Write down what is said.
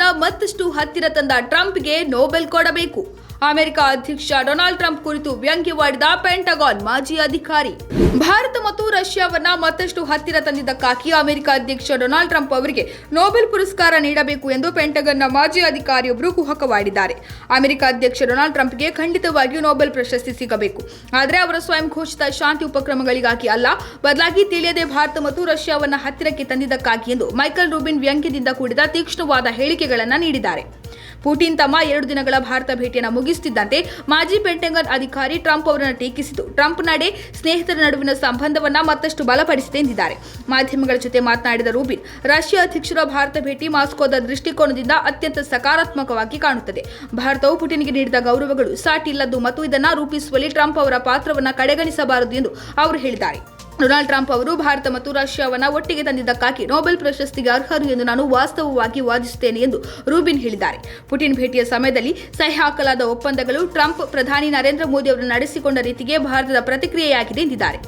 ರಷ್ಯಾವನ್ನ ಮತ್ತಷ್ಟು ಹತ್ತಿರ ತಂದ ಟ್ರಂಪ್ಗೆ ನೊಬೆಲ್ ಕೊಡಬೇಕು. ಅಮೆರಿಕ ಅಧ್ಯಕ್ಷ ಡೊನಾಲ್ಡ್ ಟ್ರಂಪ್ ಕುರಿತು ವ್ಯಂಗ್ಯವಾಡಿದ ಪೆಂಟಗಾನ್ ಮಾಜಿ ಅಧಿಕಾರಿ. ಭಾರತ ಮತ್ತು ರಷ್ಯಾವನ್ನ ಮತ್ತಷ್ಟು ಹತ್ತಿರ ತಂದಿದ್ದಕ್ಕಾಗಿ ಅಮೆರಿಕ ಅಧ್ಯಕ್ಷ ಡೊನಾಲ್ಡ್ ಟ್ರಂಪ್ ಅವರಿಗೆ ನೊಬೆಲ್ ಪುರಸ್ಕಾರ ನೀಡಬೇಕು ಎಂದು ಪೆಂಟಗನ್ನ ಮಾಜಿ ಅಧಿಕಾರಿಯೊಬ್ಬರು ಕುಹಕವಾಗಿದ್ದಾರೆ. ಅಮೆರಿಕ ಅಧ್ಯಕ್ಷ ಡೊನಾಲ್ಡ್ ಟ್ರಂಪ್ಗೆ ಖಂಡಿತವಾಗಿಯೂ ನೊಬೆಲ್ ಪ್ರಶಸ್ತಿ ಸಿಗಬೇಕು. ಆದರೆ ಅವರ ಸ್ವಯಂ ಘೋಷಿತ ಶಾಂತಿ ಉಪಕ್ರಮಗಳಿಗಾಗಿ ಅಲ್ಲ, ಬದಲಾಗಿ ತಿಳಿಯದೆ ಭಾರತ ಮತ್ತು ರಷ್ಯಾವನ್ನ ಹತ್ತಿರಕ್ಕೆ ತಂದಿದ್ದಕ್ಕಾಗಿ ಎಂದು ಮೈಕಲ್ ರೂಬಿನ್ ವ್ಯಂಗ್ಯದಿಂದ ಕೂಡಿದ ತೀಕ್ಷ್ಣವಾದ ಹೇಳಿಕೆಗಳನ್ನು ನೀಡಿದ್ದಾರೆ. ಪುಟಿನ್ ತಮ್ಮ 2 ದಿನಗಳ ಭಾರತ ಭೇಟಿಯನ್ನು ಮುಗಿಸುತ್ತಿದ್ದಂತೆ ಮಾಜಿ ಪೆಂಟಗನ್ ಅಧಿಕಾರಿ ಟ್ರಂಪ್ ಅವರನ್ನು ಟೀಕಿಸಿದ್ದು, ಟ್ರಂಪ್ ನಡೆ ಸ್ನೇಹಿತರ ನಡುವಿನ ಸಂಬಂಧವನ್ನ ಮತ್ತಷ್ಟು ಬಲಪಡಿಸಿದೆ ಎಂದಿದ್ದಾರೆ. ಮಾಧ್ಯಮಗಳ ಜೊತೆ ಮಾತನಾಡಿದ ರೂಬಿನ್, ರಷ್ಯಾ ಅಧ್ಯಕ್ಷರ ಭಾರತ ಭೇಟಿ ಮಾಸ್ಕೋದ ದೃಷ್ಟಿಕೋನದಿಂದ ಅತ್ಯಂತ ಸಕಾರಾತ್ಮಕವಾಗಿ ಕಾಣುತ್ತದೆ. ಭಾರತವು ಪುಟಿನ್ಗೆ ನೀಡಿದ ಗೌರವಗಳು ಸಾಟಿ ಇಲ್ಲದ್ದು ಮತ್ತು ಇದನ್ನು ರೂಪಿಸುವಲ್ಲಿ ಟ್ರಂಪ್ ಅವರ ಪಾತ್ರವನ್ನು ಕಡೆಗಣಿಸಬಾರದು ಎಂದು ಅವರು ಹೇಳಿದ್ದಾರೆ. ಡೊನಾಲ್ಡ್ ಟ್ರಂಪ್ ಅವರು ಭಾರತ ಮತ್ತು ರಷ್ಯಾವನ್ನ ಒಟ್ಟಿಗೆ ತಂದಿದ್ದಕ್ಕಾಗಿ ನೊಬೆಲ್ ಪ್ರಶಸ್ತಿಗೆ ಅರ್ಹರು ಎಂದು ನಾನು ವಾಸ್ತವವಾಗಿ ವಾದಿಸುತ್ತೇನೆ ಎಂದು ರೂಬಿನ್ ಹೇಳಿದ್ದಾರೆ. ಪುಟಿನ್ ಭೇಟಿಯ ಸಮಯದಲ್ಲಿ ಸಹಿ ಹಾಕಲಾದ ಒಪ್ಪಂದಗಳು ಟ್ರಂಪ್ ಪ್ರಧಾನಿ ನರೇಂದ್ರ ಮೋದಿ ಅವರು ನಡೆಸಿಕೊಂಡ ರೀತಿಗೆ ಭಾರತದ ಪ್ರತಿಕ್ರಿಯೆಯಾಗಿದೆ ಎಂದಿದ್ದಾರೆ.